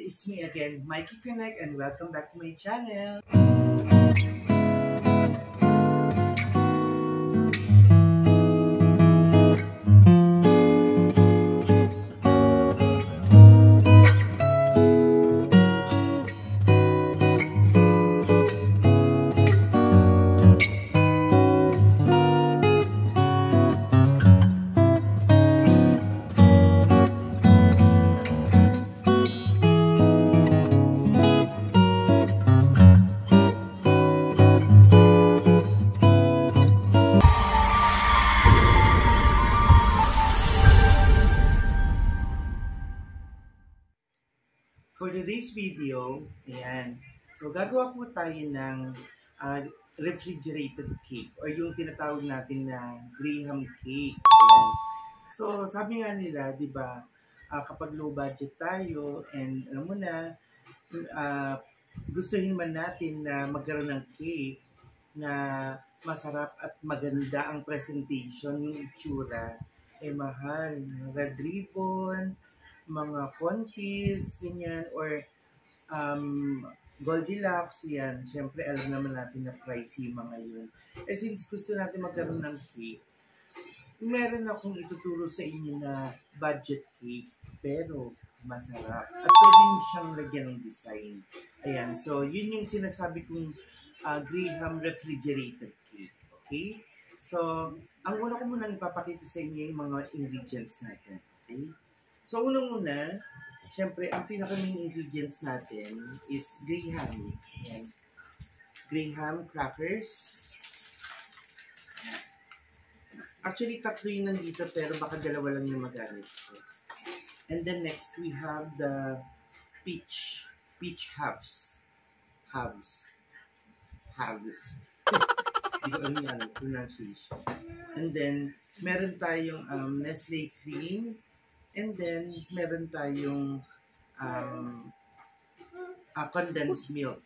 it's me again, Mikey Connect, and welcome back to my channel. For today's video, ayan, so gagawa po tayo ng refrigerated cake or yung tinatawag natin na Graham cake. Ayan. So sabi nga nila, di ba, kapag low budget tayo and alam mo na, gustuhin man natin na magkaroon ng cake na masarap at maganda ang presentation, yung itsura, mahal. Red ribbon, mga conteas, ganyan, or Goldilocks, yan. Siyempre, alam naman natin na pricey yung mga yun. Since gusto natin magkaroon ng cake, meron akong ituturo sa inyo na budget cake, pero masarap. At pwede siyang lagyan ng design. Ayan, so yun yung sinasabi kong Graham refrigerated cake. Okay? So, ang una ko munang ipapakita sa inyo yung mga ingredients natin. Okay? So, unang-una, syempre, ang pinaka-main ingredients natin is Graham. Ayan. Graham crackers. Actually, tatlo yun nandito, pero baka dalawa lang yung magamit ko. And then next, we have the peach halves. Hindi ko ano yung pronunciation. And then, meron tayong Nestle cream. And then, meron tayong condensed milk.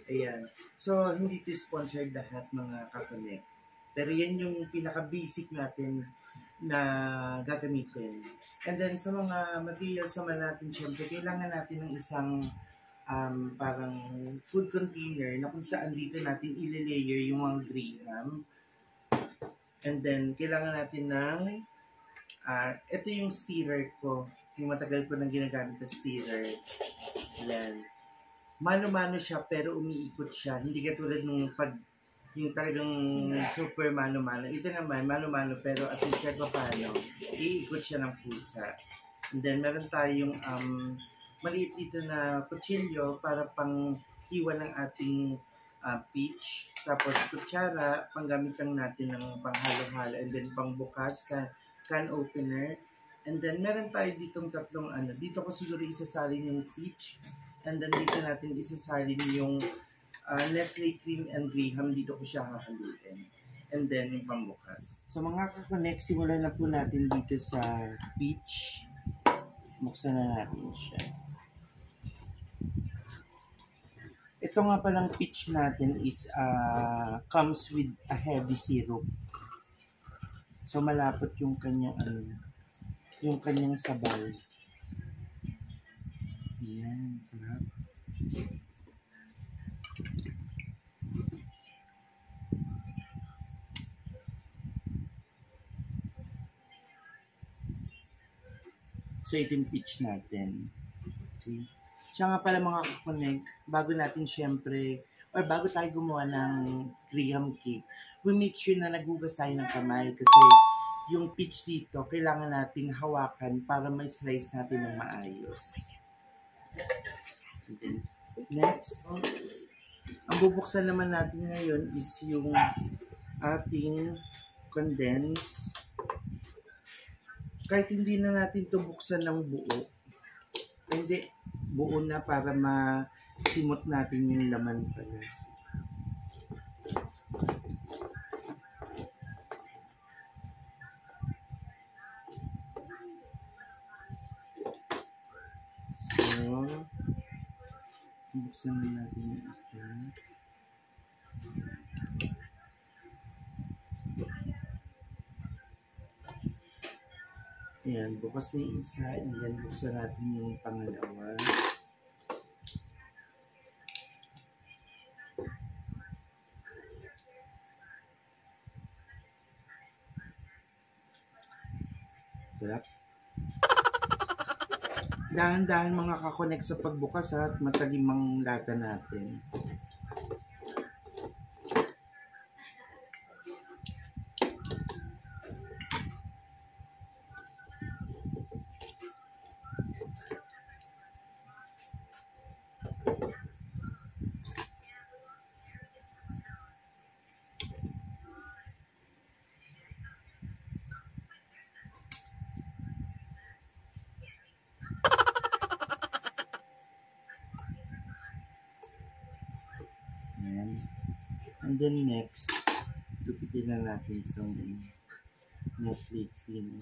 Ayan. So, hindi ito sponsored lahat mga kakonek. Pero yan yung pinaka-basic natin na gagamitin. And then, sa mga materials naman natin, syempre, kailangan natin ng isang parang food container na kung saan dito natin i-layer yung mga Graham. And then, kailangan natin ng ito yung stirrer ko. Yung matagal ko nang ginagamit na stirrer. Ayan. Mano-mano siya pero umiikot siya. Hindi katulad nung yung talagang super mano-mano. Ito naman, mano-mano pero at least kahit paano, iikot siya ng pusa. And then meron tayong maliit dito na kutsilyo para pang hiwa ng ating peach. Tapos kutsara, panggamit lang natin ng panghalo-halo. And then pangbukas can opener. And then, meron tayo ditong tatlong dito ko siguro isasalin yung peach. And then, dito natin isasalin yung Nestle cream and Graham. Dito ko siya hahaluin. And then, yung pambukas. So, mga kakonek, simulan na po natin dito sa peach. Buksan na natin siya. Ito nga palang peach natin is comes with a heavy syrup. So, malapot yung kanyang yung kanyang sabaw. Ayan, sarap. So, ito yung peach natin. Okay. Siya nga pala mga kakonek, bago natin syempre, or bago tayo gumawa ng Graham cake, we make sure na nagugas tayo ng kamay kasi yung peach dito, kailangan nating hawakan para may slice natin ng maayos. And then, next, ang bubuksan naman natin ngayon is yung ating condense. Kahit hindi na natin ito buksan ng buo, hindi, buo na para masimot natin yung laman pala. Buksan na natin yung isa. Ayan, bukas na yung isa. And then buksan natin yung pangalawa. Diba? Dahan-dahan mga kakonek sa pagbukas ha, at matalimang lata natin. And then next, lupitin na natin itong Nestle Clean.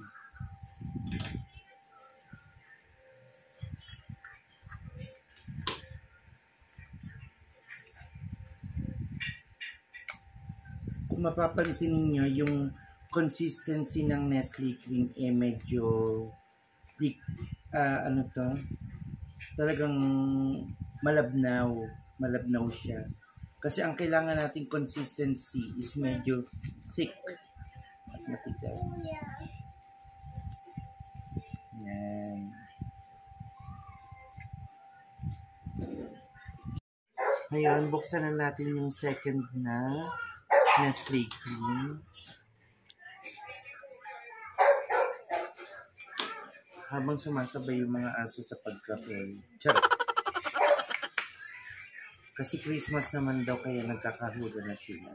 Kung mapapansin niyo yung consistency ng Nestle Clean medyo talagang malabnaw siya. Kasi ang kailangan nating consistency is medyo thick at matigas. Yan. Ngayon, buksan na natin yung second na Nestle Clean. Habang sumasabay yung mga aso sa pagkape. Charot! Kasi Christmas naman daw kaya nagkakahuda na sila.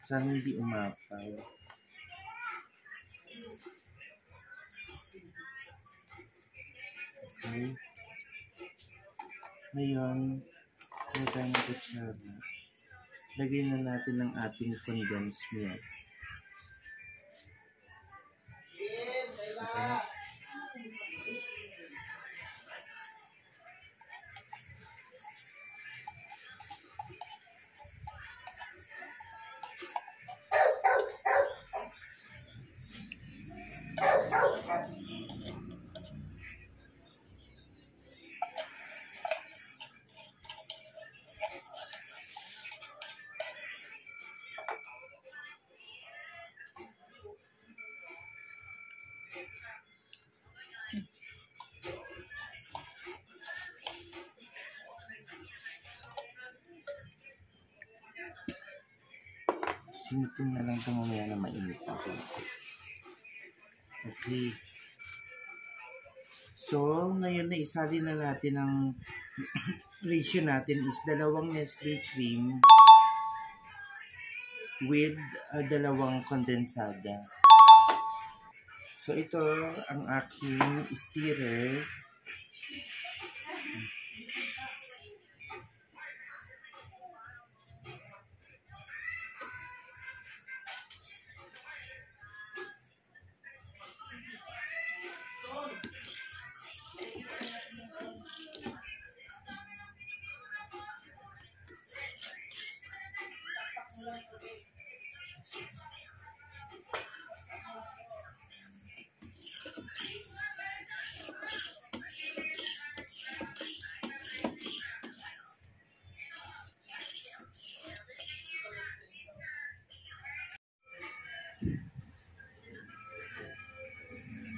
Sana hindi umapaw. Okay. Ngayon, kaya tayo ng kutsara. Lagyan na natin ang ating condensed milk. Okay. Simutin na lang ito mamaya na mainit ako. Okay. So, ngayon na isali na natin ang ratio natin is 2 Nestle cream with 2 kondensada. So, ito ang aking stirrer.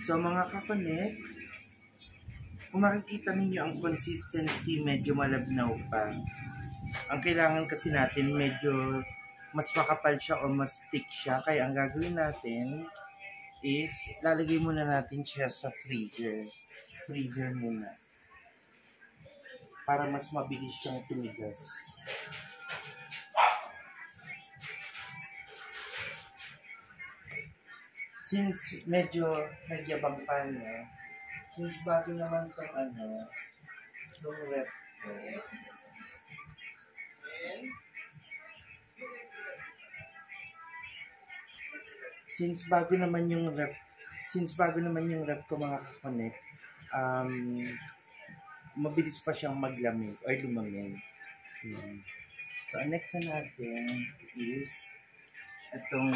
So mga kakonek, kung makikita ninyo ang consistency medyo malabnaw pa. Ang kailangan kasi natin medyo mas makapal siya o mas thick siya. Kaya ang gagawin natin is lalagay muna natin siya sa freezer. Freezer muna. Para mas mabilis siyang tumigas. Since medyo nagyabang pa niya, since bago naman itong itong ref ko, since bago naman yung ref ko mga kakonek, mabilis pa siyang maglamig or lumamig. So, ang next na natin is itong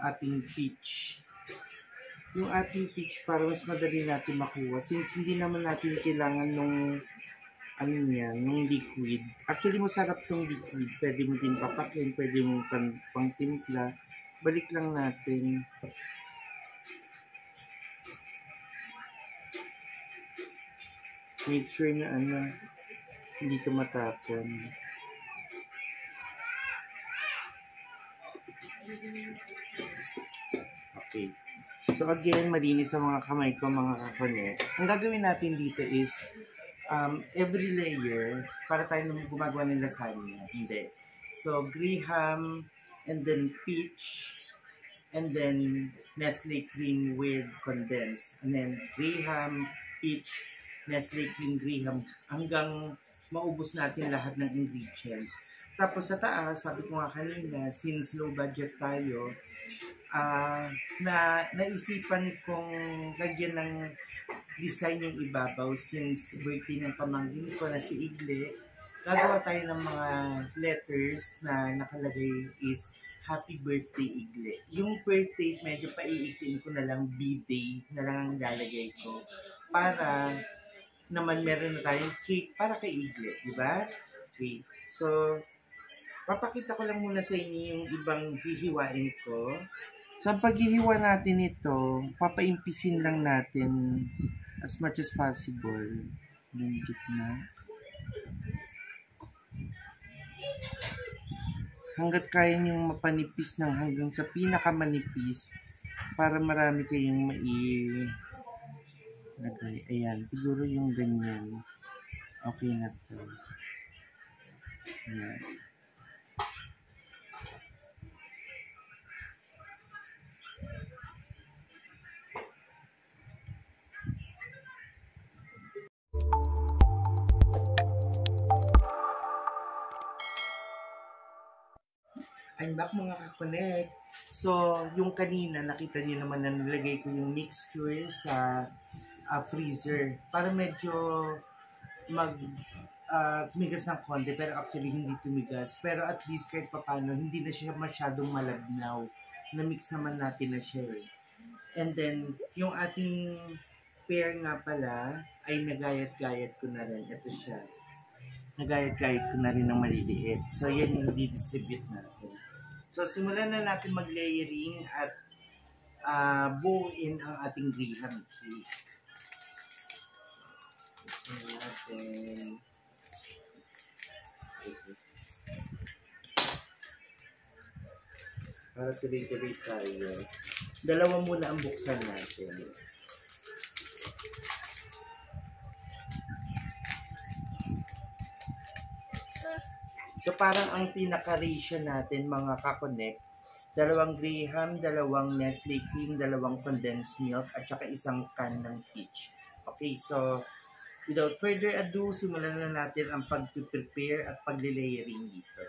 ating peach. Yung ating peach para mas madali natin makuha since hindi naman natin kailangan nung ano yan, yung liquid. Actually, masarap tong liquid. Pwede mo din papakin, pwede mo pang timpla. Balik lang natin. Make sure na hindi ito matapon. Okay. So again, malinis sa mga kamay ko, mga kakonet. Ang gagawin natin dito is every layer, para tayo gumagawa ng lasagna. Hindi. So, graham, and then peach, and then Nestle cream with condensed. And then graham, peach, Nestle cream, graham, hanggang maubos natin lahat ng ingredients. Tapos sa taas, sabi ko nga kanina, since low budget tayo, naisipan kong lagyan ng design yung ibabaw since birthday ng pamangkin ko na si Igle. Gagawa tayo ng mga letters na nakalagay is Happy Birthday Igle. Yung birthday, medyo paiitin ko na lang B-Day na lang ang lalagay ko para naman meron na tayong cake para kay Igle, di ba? Okay. So, papakita ko lang muna sa inyo yung ibang hihiwain ko. Sa paghihiwa natin ito, papaimpisin lang natin as much as possible. Yung gitna. Hanggat kaya niyong mapanipis ng hanggang sa pinakamanipis para marami kayong mailagay. Ayan, siguro yung ganyan. Okay na to. Ayan. I'm back mga kakonek. So, yung kanina, nakita niyo naman na nilagay ko yung mixture sa freezer para medyo tumigas ng konti, pero actually hindi tumigas. Pero at least kahit papano, hindi na siya masyadong malabnaw. Na-mix naman natin na siya eh. And then, yung ating pear nga pala, ay nagayat-gayat ko na rin. Ito siya. Nagayat-gayat ko na rin ng maliliit. So, yan yung di-distribute natin. So, simulan na natin mag-layering at buuin ang ating graham cake. Simulan natin. Para tuloy-tuloy tayo. Dalawa muna ang buksan natin. So, parang ang pinaka-ratio natin, mga kakonek, dalawang graham, dalawang Nestle cream, dalawang condensed milk, at saka isang can ng peach. Okay, so, without further ado, simulan na natin ang pag-prepare at pag-layering dito.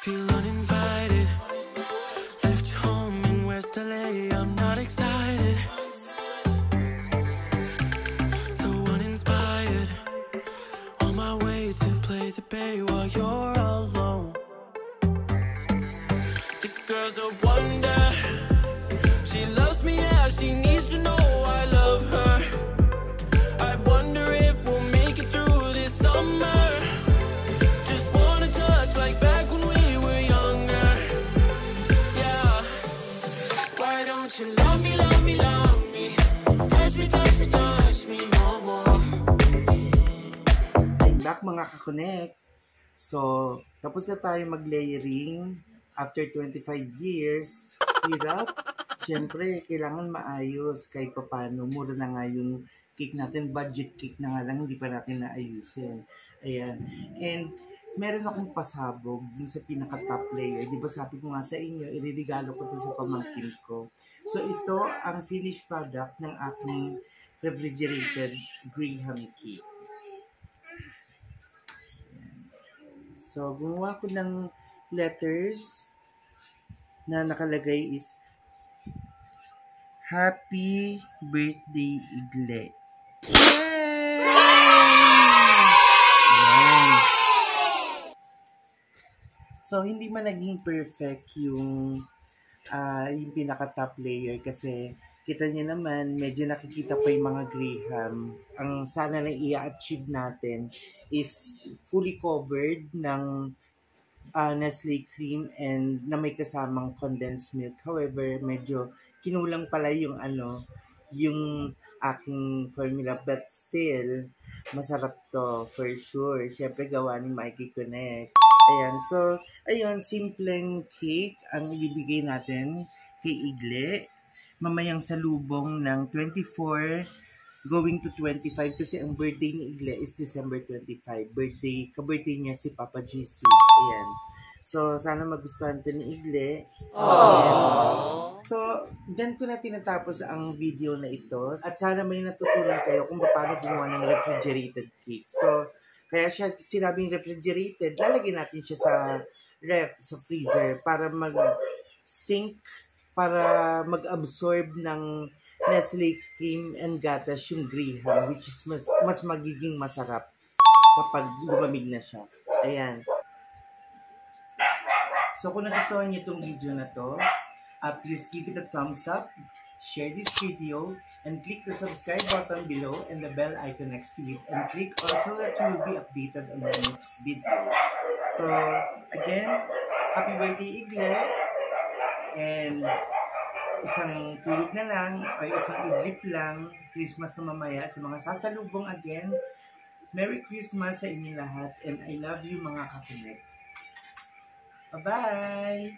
Feel uninvited. Left home in West LA. I'm not excited. So uninspired. On my way to play the bay while you're alone. This girl's a wonder. She loves me, yeah. She needs to know I love her. I wonder if we'll make it through this summer. Just wanna touch like back when we were younger. Yeah. Why don't you love me, love me, love me? Touch me, touch me, touch me no more. Back mga kakonek. So, tapos na tayo mag-layering after 25 years. Without, syempre, kailangan maayos kahit pa paano. Mura na nga yung cake natin. Budget cake na nga lang, hindi pa natin naayusin. Ayan. And, meron akong pasabog dun sa pinaka-top layer. Di ba sabi ko nga sa inyo, iririgalo ko ito sa pamangkin ko. So, ito ang finished product ng aking refrigerated graham cake. So, gumawa ko ng letters na nakalagay is Happy Birthday Igle. Yay! Ayan. So, hindi man naging perfect yung pinaka-top layer kasi kita niyo naman, medyo nakikita pa yung mga graham. Ang sana na i-achieve natin is fully covered ng Nestle cream and na may kasamang condensed milk. However, medyo kinulang pala yung aking formula, but still masarap to for sure. Syempre gawa ni Mikey Connect. Ayan, so ayun, simpleng cake ang ibibigay natin kay Igle. Mamayang salubong ng 24 going to 25 kasi ang birthday ni Igle is December 25. Ka-birthday niya si Papa Jesus. Ayan. So, sana magustuhan ito ni Igle. So, dyan ko na tinatapos ang video na ito. At sana may natutunan kayo kung paano gumawa ng refrigerated cake. So, kaya siya sinabing refrigerated, lalagyan natin siya sa freezer para mag-sink, para mag-absorb ng Nestle cream and gatas yung graham, which is mas magiging masarap kapag lumamig na siya. Ayan. So, kung nagustuhan niyo itong video na to, please give it a thumbs up, share this video, and click the subscribe button below and the bell icon next to it, and click also that you will be updated on the next video. So, again, happy birthday, Igle, and isang tulog na lang o isang idlip lang, Christmas na mamaya sa mga sasalubong. Again, Merry Christmas sa inyo lahat, and I love you mga kapinek. Bye-bye!